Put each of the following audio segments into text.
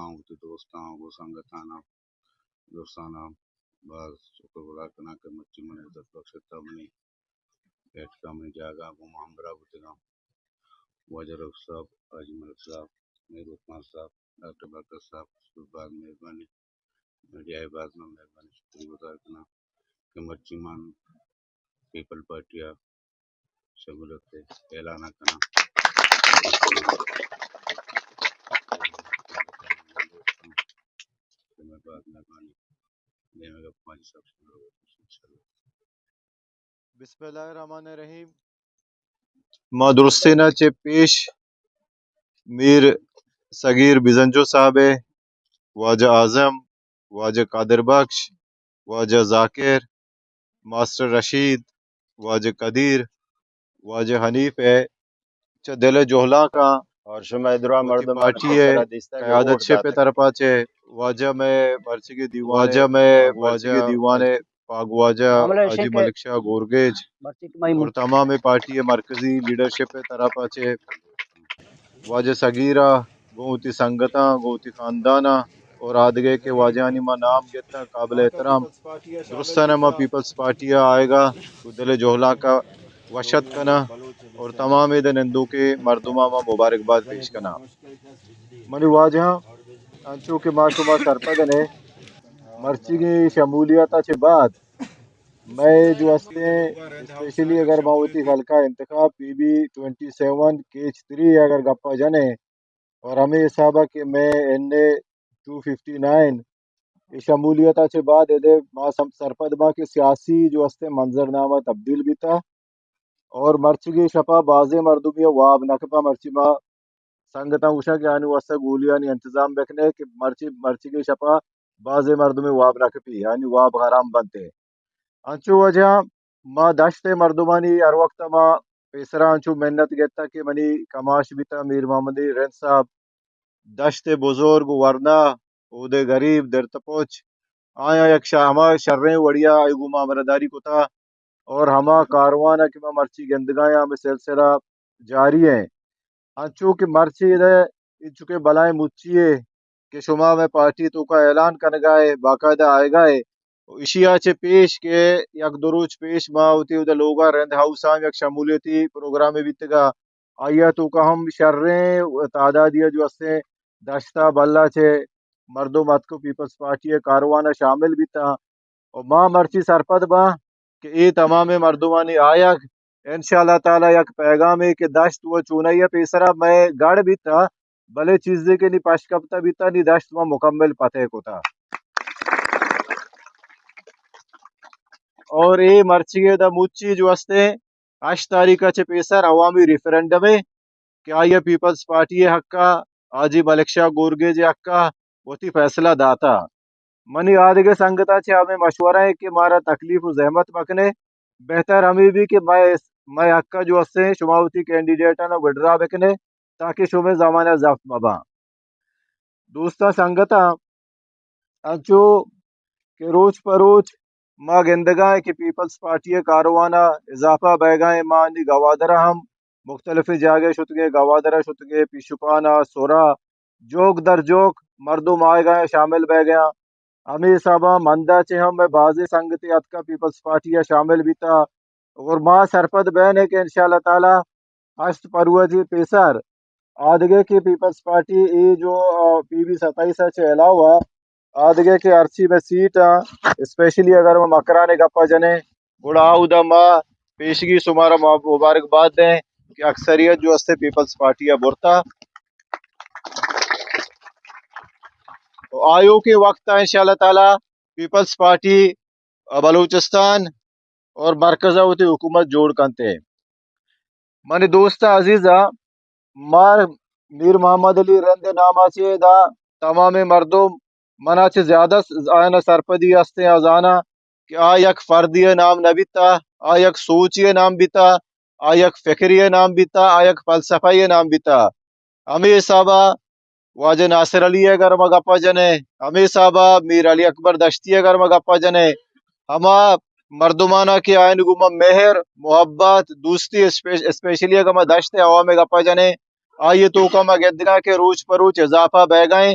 ہوں دوستاں گو سنگتانا دوستانہ بعض شکر گزار کنا کہ مچی من عزت بخشتا منی بیٹھ کا منی جاگا گو ہمبرا بتگا واجر صاحب حاجی ملک صاحب میر عثمان صاحب ڈاکٹر برکت صاحب بعد مہربانی میڈیا بعد میں مہربانی شکر گزار کنا کہ مچی من پیپل پارٹیا شمولیت اعلان کنا بعد مہربانی دیمے گا پانچ صاحب انشاءاللہ. بسم اللہ الرحمن الرحیم. ما درستینا چے پیش میر صغیر بزنجو صاحب واجہ اعظم واجہ قادر بخش واجہ ذاکر ماسٹر رشید واجہ قدیر واجہ حنیف ہے چا دل جوہلا کا اور شما ادرا وتی مردمان پارٹی ہے فیصلہ دیستا کہ قیادت ووٹ شپ داتا طرفا چے واجہ میں مرچی دیوانے پاگ واجہ حاجی ملک شاہ گورگیج اور تمام پارٹی مرکزی لیڈرشپ طرفا چے واجہ صغیرہ گوتی سنگتاں گوتی خاندانہ اور آدگے کے واجہانی ما نام گتا قابل احترام درستانہ ما پیپلز پارٹی آئے گا تو دل جوہلا کا وشت کنا اور تمام دن ہندو کے مردمہ ما مبارکباد پیش کنا منی واجہاں انچو کہ ما شما سرپدنے مرچی کی شمولیت چے بعد میں جو ہستے اسپیشلی اگر ماوتی حلقہ انتخاب پی بی 27 کیچ 3 اگر گپا جانے اور ہمیں حساب ہے کہ میں این اے 259 شمولیت سے بعد ادے ما سرپد ما کے سیاسی جو ہستے منظرنامہ تبدیل بھی تھا اور مرچگی شپا بازے مردمی واب نکپا مرچی ما سنگتا اوشا کہ آنی واسطہ گولیانی انتظام بکنے کہ مرچگی شپا بازے مردمی واب نکپی یعنی واب حرام بنتے انچو وجہ ما دشت مردمانی ہر وقت ما پیسرا انچو محنت گتا کہ منی کماش بیتا میر محمد رین صاحب دشت بزرگ ورنہ اودے غریب در تپوچ آیا یک ہما شریں وڑیا ایگو معاملداری کو تھا اور ہما کاروانہ کہ ما مرچی گندگایا میں سلسلہ جاری ہیں انچو کہ مرچی دے ان چکے بلائیں مچیے کہ شما میں پارٹی تو کا اعلان کنگائے باقاعدہ آئے گائے اشیا چے پیش کے یک دروچ پیش ما ہوتی ادھر لوگا رند ہاؤس ہم یک شمولیتی پروگرام بیتگا آیا تو کا ہم شریں تعدادیہ جو اسے دشتہ بلہ چے مردم مت کو پیپلز پارٹی کاروانہ شامل بھی تھا اور ماں مرچی سرپد با کہ ای تمام مردمانی آیا انشاءاللہ تعالی یک پیغام ہے کہ دشت وہ چونیا پیسرا میں گڑ بھی تھا بلے چیزیں کے نی پشکپتا بھی تھا نی دشت میں مکمل پتہ کو تھا اور اے مرچی دا موچی جو ہستے 8 تاریخ چے پیسر عوامی ریفرینڈم ہے کہ آئیے پیپلز پارٹی حقا حاجی ملک شاہ گورگے جے حقا وتی فیصلہ داتا منی آدھگے سنگتا چے ہمیں مشورہ ہے کہ مارا تکلیف و زحمت مکنے بہتر ہمیں بھی کہ میں حقا جو ہستے شماوتی کینڈیڈیٹانا وڈرا بکنے تاکہ شمیں زمانہ زفت مبا دوستا سنگتا انچو کہ روچ پروچ ما گندگاہ کہ پیپلز پارٹی کاروانہ اضافہ بیگائیں ما انی گوادرہ ہم مختلف جاگے شتگے گوادرہ شتگے پیشپانا سورا جوک در جوک مردم آئے گئے شامل بہ گیا ہمیں صاحبہ مندہ چے ہم میں بازی سنگتی اتکا پیپلز پارٹی شامل بھی تھا اور ما سرپد بین ہے کہ انشاءاللہ تعالی ہشت پروجی پیسر آدھگے کی پیپلز پارٹی ای جو پی بی 27 چے علاوہ آدھگے کے ارچی میں سیٹ اسپیشلی اگر وہ مکرانے گپا جنے گڑا دا ماں پیشگی سمارا مبارکباد دیں کہ اکثریت جو ہستے پیپلز پارٹی برتا آیو کے وقت انشاءاللہ تعالی پیپلز پارٹی بلوچستان اور مرکزہ ہوتی حکومت جوڑ کنتے منی دوست عزیزہ مار میر محمد علی رند نامہ چے دا تمام مردم منا چے زیادہ آئینہ سرپدی ہستے ازانا کہ یک فردی نام نبیتا یک سوچی نام بیتا یک فکری نام بیتا یک فلسفی نام بیتا ہمیں صاحبہ واجہ ناصر علی اگر مگپا جنے ہمیں صاحبہ میر علی اکبر دشتی اگر مگپا جنے ہما مردمانہ کے آئین گما مہر محبت دوستی اسپیشلی اگر میں دشت عوام گپا جنے آئیے تو کا میں گدنا کے روچ پروچ اضافہ بہ گئیں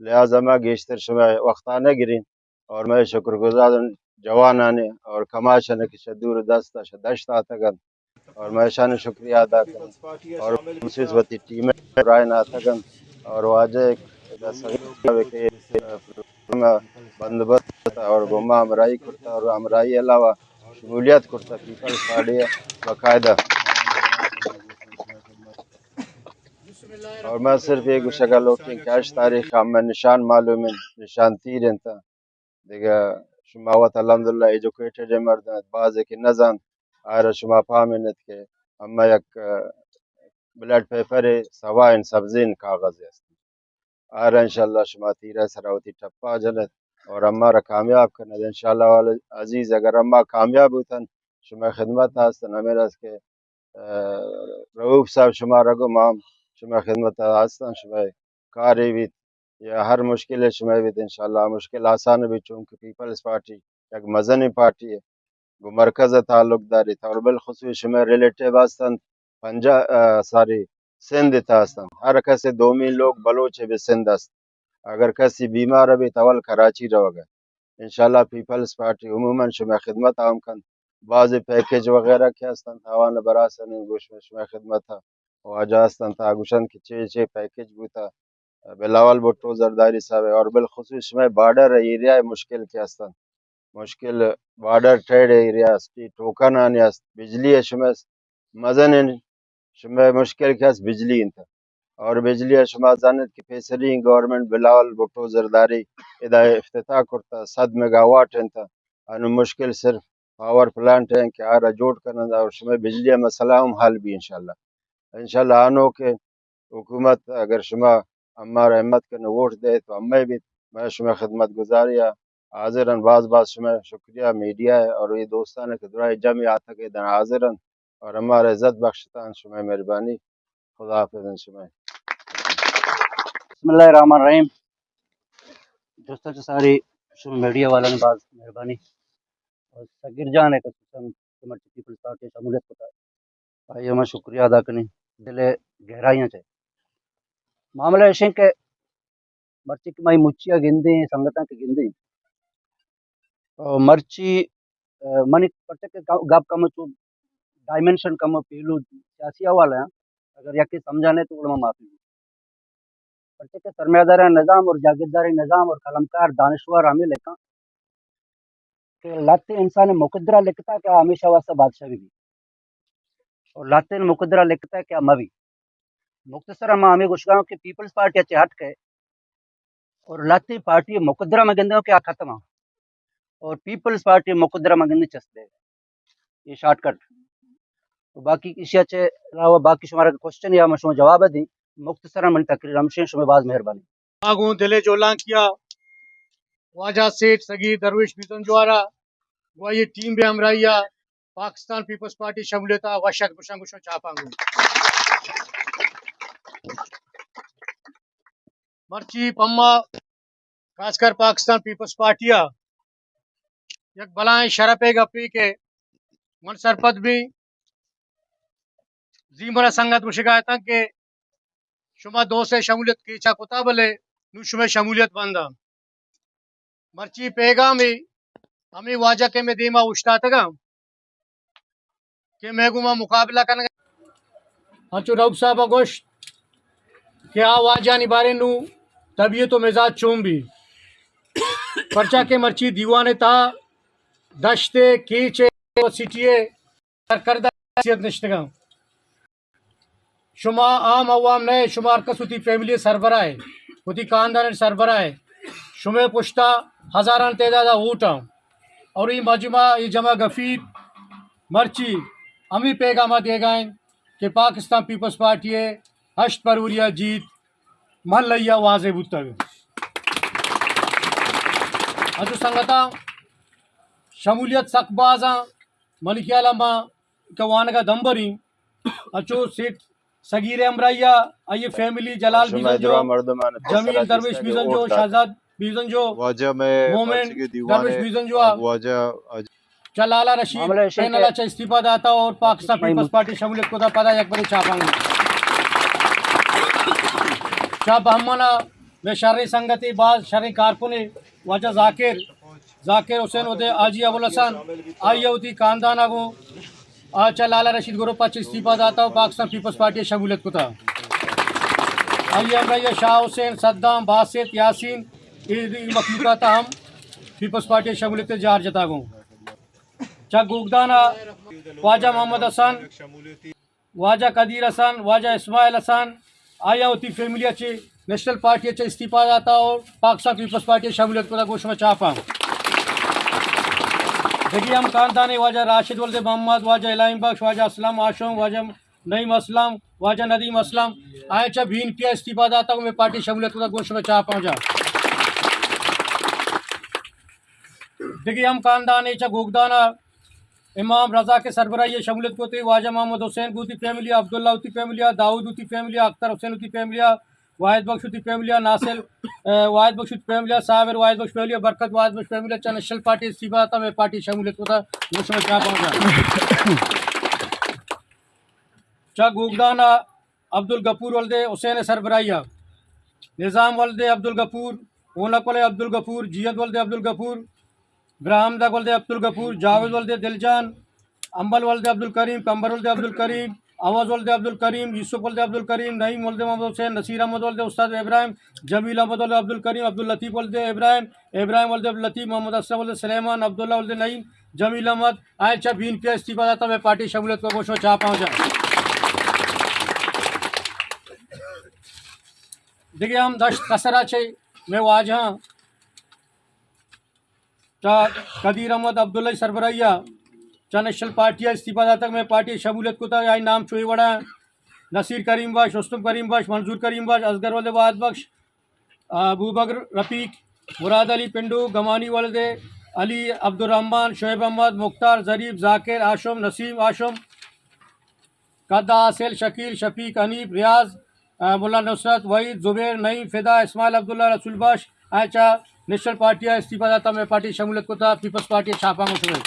لہذا میں گیشتر شما وقتانہ گرین اور میں شکر گزار جوانانے اور کماشنے کی شدور دستا شدشت آتگن اور میں شان شکریہ ادا کریں اور خصوص وتی ٹیم رائن آتگن اور واجہ صغیر کے بندوبست اور گما امرائی کرتا اور امرائی علاوہ شمولیت کرتا پیپلز پارٹی باقاعدہ. اور میں صرف ایک شگا لوٹیں کیش تاریخ میں نشان معلوم ہے نشان تیر انتا دیگا شما وقت الحمدللہ ایجوکیٹڈ مرد بعض کی نظام آئر شما پامنت کے اما یک بلڈ پیپر سوائن سبزین کاغذ است آئر انشاءاللہ شما تیرہ سراوتی ٹپا جنت اور ہمارا کامیاب کرنا انشاءاللہ والے عزیز اگر ہما کامیاب ہوتن شما خدمت آستن ہمیں رس کے رعوف صاحب شما رگو مام شما خدمت آستن شما کاری بیت یا ہر مشکل شما بیت انشاءاللہ مشکل آسان بھی چونکہ پیپلز پارٹی یک مذہنی پارٹی ہے گو مرکز تعلق داری تھا اور بالخصوص شما ریلیٹیو آستن سندھ تا آستن ہر کسی دومی لوگ بلوچ بھی سندھ است اگر کسی بیمار بھی تول کراچی رو گئے انشاءاللہ پیپلز پارٹی عموماً شما خدمت عام کن بعض پیکیج وغیرہ کے استن تاوان براسن گوش میں شما خدمت تھا واجہ استن تا گوشن کی چھ پیکیج بوتا بلاول بھٹو زرداری صاحب اور بالخصوص شما بارڈر ایریا مشکل کے استن مشکل بارڈر ٹریڈ ایریا اسٹی ٹوکن آنی است بجلی شما مزن شما مشکل کے است بجلی انتا اور بجلی شما زانت کی پیسری گورنمنٹ بلاول بھٹو زرداری ادا افتتاح کرتا 100 میگا واٹ انتا انو مشکل صرف پاور پلانٹ ہیں کہ آرہ جوڑ کرنا اور شما بجلی مسئلہ ہم حل بھی انشاءاللہ آنو کے حکومت اگر شما ہمارا احمد کرنے ووٹ دے تو ہمیں بھی میں شما خدمت گزاری حاضرن بعض شما شکریہ میڈیا ہے اور یہ دوستان کے دعائے جمعی آتا کے دن حاضرن اور ہمارا عزت بخشتان شما مہربانی خدا حافظ شما. بسم اللہ الرحمن الرحیم. دوستوں سے ساری شما میڈیا والا نے بعض مہربانی اور سگیر جان ہے کہ مرچی پیپلز پارٹی شمولیت ہوتا ہے بھائی ہمیں شکریہ ادا کریں دل گہرائیاں چاہے معاملہ ایشیں کہ مرچی کی مائی مچیاں گندیں سنگتاں کی گندیں اور مرچی منی پرچے کے گاب کم چو ڈائمنشن کم پہلو سیاسی حوالہ ہیں اگر یکی سمجھانے تو علماء معافی پرچے کے سرمایہ نظام اور جاگیرداری نظام اور قلمکار دانشور عامل ہے کہ لاتے انسان مقدرہ لکھتا ہے کہ ہمیشہ واسطہ بادشاہ بھی اور لاتے مقدرہ لکھتا ہے کہ موی مختصر ہمیں گوشگاؤں کہ پیپلز پارٹی اچھے ہٹ کے اور لاتی پارٹی مقدرہ مگندوں کے ختم اور پیپلز پارٹی مقدرہ مگندی چست دے یہ شارٹ کٹ باقی کسی اچھے علاوہ باقی شمارا کوشچن یا مشہور جواب دیں مختصرا من تقریر ہمشین شما باز مہربانی آگوں دلے جولان کیا واجہ سیٹ سگیر درویش بیتن جوارا وہ یہ ٹیم بے امرائیہ پاکستان پیپلز پارٹی شمولیتا وشک بشنگ بشن چاپانگو مرچی پما خاص کر پاکستان پیپلز پارٹیا یک بلائیں شرپے گپی کے من سرپت بھی زیمرہ سنگت و شکایتاں کہ شما دو سے شمولیت کی چا کتا بلے نو شما شمولیت بندہ مرچی پیغامی ہمیں واجہ کے میں دیما اشتاتا گا کہ میں گما مقابلہ کرنے گا ہنچو روب صاحبہ گوشت کہ واجہ نی بارے نو طبیعت و مزاج چون بھی پرچا کے مرچی دیوانے تا دشتے کیچے و سٹیے کردہ حیثیت نشتگاں شما عام عوام نئے شما کسوتی فیملی سربراہ ہے ہوتی خاندان سربراہ ہے شما پشتا ہزاران تعدادہ اوٹاں اور یہ مجمع یہ جمع گفید مرچی ہمیں پیغامہ دے گائیں کہ پاکستان پیپلز پارٹی ہے 8 پروریہ جیت من لیا واضح بوتا گا اچھو سنگتا شمولیت سک بازاں ملکی علمہ کوانگا دمبریں اچھو سیٹ سگیر امرائیہ آئیے فیملی جلال بیزن جو جمیل درویش بیزن جو شہزاد بیزن جو واجہ میں مومن درویش بیزن جو واجہ چلالا رشید پین اللہ چاہ استعفیٰ داتا اور پاکستان پیپلز پارٹی شمولیت کو دا پدا یک بڑے چاپاں گے چاپ ہمانا میں شرعی سنگتی بعض شرعی کارکن وجہ ذاکر حسین ودے آجی ابوالحسن آئی ہوتی خاندان کو آچا لالا رشید گروپ پچ استعفیٰ داتا ہوں پاکستان پیپلز پارٹی شمولیت کو تھا آئی ہم شاہ حسین صدام باسط یاسین مخلوقات ہم پیپلز پارٹی شمولیت جار جتا گوں چا گوگدانا واجہ محمد حسن واجہ قدیر حسن واجہ اسماعیل حسن آیا ہوتی فیملی اچھی نیشنل پارٹی اچھے استعفیٰ داتا اور پاکستان پیپلز پارٹی شمولیت کو گوشت میں چاپا دیکھیے ہم خاندان واجہ راشد ولد محمد واجہ الہیم بخش واجہ اسلم آشم واجہ نعیم اسلم واجہ ندیم اسلم آیا چا بین کیا استعفیٰ داتا ہوں میں پارٹی شمولیت کو گوشت میں چاپا جا دیکھیے ہم خاندان چا گوگدانا امام رضا کے سربراہی شمولیت کو تھی واجہ محمد حسین کو تھی فیملی عبداللہ ہوتی فیملی داؤد ہوتی فیملی اختر حسین ہوتی فیملی واحد بخش ہوتی فیملی ناصر واحد بخش ہوتی فیملی صابر واحد بخش فیملی برکت واحد بخش فیملی چا نیشنل پارٹی استعفیٰ تھا میں پارٹی شمولیت کو تھا اس میں کیا پہنچا چا گوگدانا عبدالغفور ولد حسین سربراہی نظام ولد عبدالغفور اونک ولد عبدالغفور جیت ولد عبدالغفور ابراہم دگ ولد عبدالغفور جاوید ولد دلجان امبل ولد عبدالکریم کمبر ولد عبدالکریم اواز ولد عبدالکریم یوسف ولد عبدالکریم نعیم ولد محمد حسین نصیر احمد ولد استاد ابراہیم جمیل احمد ولد عبدالکریم عبداللطیف ولد ابراہیم ولد عبداللطیف محمد اسلم ولد سلیمان عبداللہ ولد نعیم جمیل احمد آئچہ بین پہ استعفیٰ داتا میں پارٹی شمولیت کو گوشت میں چاہ پہنچا دیکھیے ہم دشت کسرہ چھے میں واجہ چا قدیر احمد عبداللہ سربراہیہ چا نیشنل پارٹی استعفیٰ داتا میں پارٹی شمولیت کو تھا یہاں نام چوئی وڑا نصیر کریم بخش رستم کریم بخش منظور کریم بخش اصغر ولد واحد بخش ابو بکر رفیق مراد علی پنڈو گمانی ولد علی عبدالرحمن شعیب احمد مختار ظریف ذاکر آشم نسیم آشم قدہ حاصل شکیل شفیق حنیف ریاض ملا نصرت وحید زبیر نعیم فدا اسماعیل عبداللہ رسول بخش آئچہ نیشنل پارٹی استعفیٰ داتا میں پارٹی شمولیت کو تھا پیپلز پارٹی چھاپا مسئلہ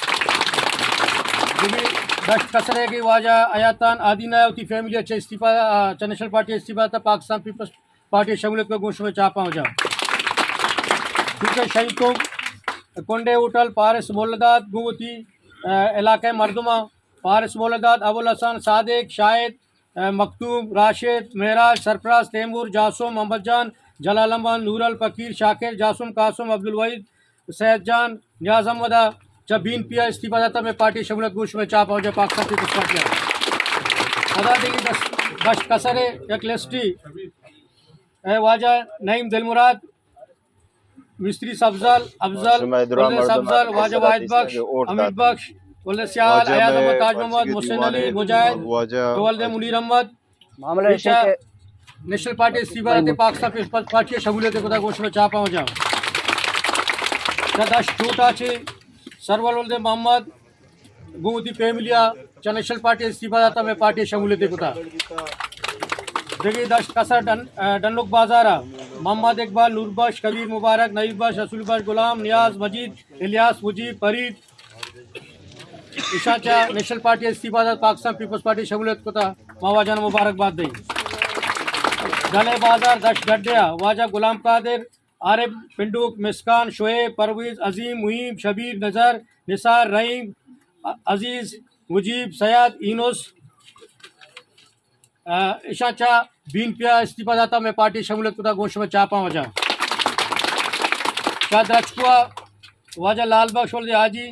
دشت کسرے کی واجہ آیاتان آدینہ ہوتی فیملی اچھے استعفیٰ نیشنل پارٹی استعفیٰ تھا پاکستان پیپلز پارٹی شمولیت کو گوشت میں چاپا ہو جا کیونکہ شہید کو کنڈے ہوٹل پارس مولدات گوتی علاقہ مردمہ پارس مولدات ابوالحسن صادق شاہد مکتوم راشد معراج سرفراز تیمور جاسم محمد جان جلال احمد نور الفقیر شاکر جاسم قاسم عبدالوحید سید جان نیاز احمد جب بین پیا استعفیٰ داتا میں پارٹی شمولیت گوشت میں چاپ ہو جائے پاکستان پیپلز پارٹی ادا دیکھیے دشت کسرے ایک لسٹی واجہ نعیم دل مراد مستری افضل ولد افضل واجہ واحد بخش امید بخش ولد سیال ایاز احمد تاج محمد محسن علی مجاہد ولد منیر احمد نیشنل پارٹی استعفیٰ داتے پاکستان پیپلز پارٹی شمولیت کو گوشت میں چاپا ہو جا دشت چھوٹا چھے سرول ولد محمد گوتی فیملیا چا نیشنل پارٹی استعفیٰ داتا میں پارٹی شمولیت کو تھا دیکھیے دشت کسر ڈنلک بازارہ محمد اقبال نور بخش کبیر مبارک نعیف بخش رسول بخش غلام نیاز مجید الیاس مجیب فرید عشاء چا نیشنل پارٹی استعفیٰ داتا پاکستان پیپلز پارٹی شمولیت کو تھا ماوا جان مبارکباد دیں گلے بازار دشت گڈیا واجہ غلام قادر عارف پنڈوک مسکان شعیب پرویز عظیم محیم شبیر نظر نثار رحیم عزیز مجیب سیاد اینوس عشاء چا بین پیا استعفیٰ داتا میں پارٹی شمولیت کو تھا گوشت میں چاپا ہو جا چا درچکوا واجہ لال بخش ولد حاجی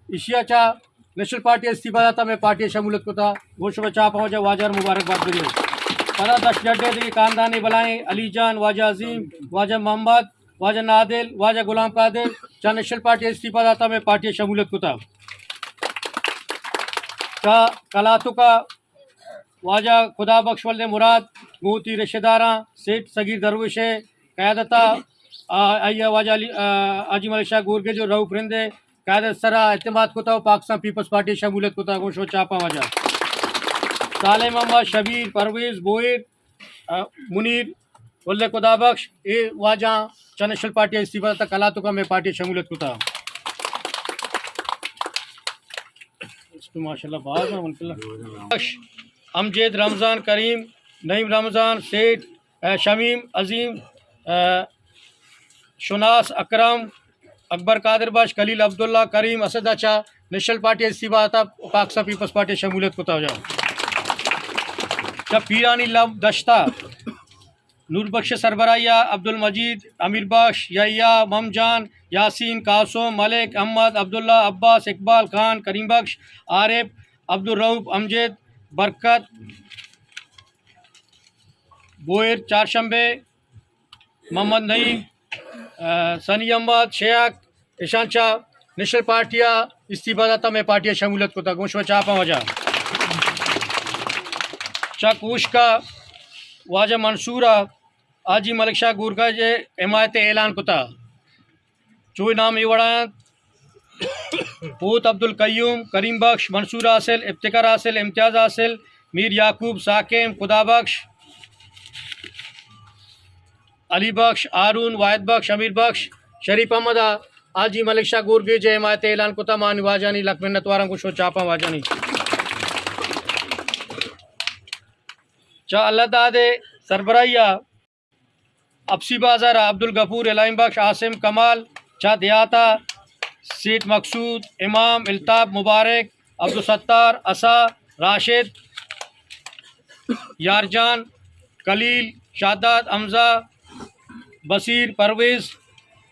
عشیہ چا نیشنل پارٹی استعفیٰ داتا میں پارٹی شمولیت کو تھا گوشت میں چاپا ہو جا واجہ مبارکباد دیں پدا دشت گڈے دیکھیے خاندانی بلائیں علی جان واجہ عظیم واجہ محمد واجہ نادل واجہ غلام قادر چا نیشنل پارٹی استعفیٰ داتا میں پارٹی شمولیت کو تھا چا کلاتو کا واجہ خدا بخش ولد مراد گوتی رشتہ داراں سیٹ صغیر درویش ہے قیادتہ آئیہ واجہ عاجم علی شاہ گورگے جو رہو پرندے قیادت سرا اعتماد کو تھا پاکستان پیپلز پارٹی شمولیت کو تھا گوشت میں چاپا واجہ سالم محمد شبیر پرویز بوئر منیر ولد خدا بخش اے واجہ چا نیشنل پارٹی استعفیٰ تھا کلاتو کا میں پارٹی شمولیت کو تھا ماشاء اللہ باز بخش امجد رمضان کریم نعیم رمضان سیٹھ شمیم عظیم شناس اکرم اکبر قادر بخش خلیل عبداللہ کریم اسد اچا نیشنل پارٹی استعفا تھا پاکستان پیپلز پارٹی شمولیت کو تھا جب پیرانی لب دشتہ نور بخش سربراہیہ عبد المجید امیر بخش یحییٰ ممجان یاسین قاسم ملک احمد عبداللہ عباس اقبال خان کریم بخش عارف عبدالرؤف امجد برکت بوئر چارشمبے محمد نعیم سنی احمد شیخ ایشان شاہ نیشنل پارٹیا استعفا داتا میں پارٹیا شمولیت کو تھا گوش و چاپا وجہ چاکوش کا واجہ منصورہ آجی ملک شاہ گورگا جے حمایت اعلان کو تھا چوئی نام ایوڑان پوت عبد القیوم کریم بخش منصور حاصل ابتکار حاصل امتیاز حاصل میر یعقوب ساکم خدا بخش علی بخش ہارون واحد بخش امیر بخش شریف احمد آجی ملک شاہ گورگے جے حمایت اعلان کو تھا مانی واجانی لکھ منت وارن کو شو چاپا واجانی چا اللہ دادے سربراہیہ اپسی بازار عبد الغفور علائم بخش عاصم کمال چا دیاتا سیٹ مقصود امام الطاف مبارک عبدالستار اسا راشد یارجان خلیل شادات حمزہ بصیر پرویز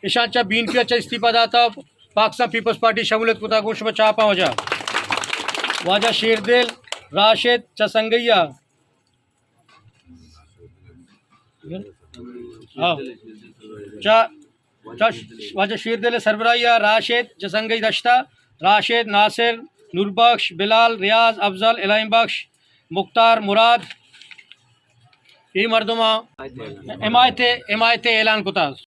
ایشان چا بین کی اچھا استعفا داتا پاکستان پیپلز پارٹی شمولیت کو تھا گوش میں چاپا وجہ واجہ شیردل راشد چا سنگیہ واجہ شیردل سربراہیہ راشد جسنگی دشتہ راشد ناصر نور بخش بلال ریاض افضل علائم بخش مختار مراد یہ مردمہ حمایت اعلان کو تھا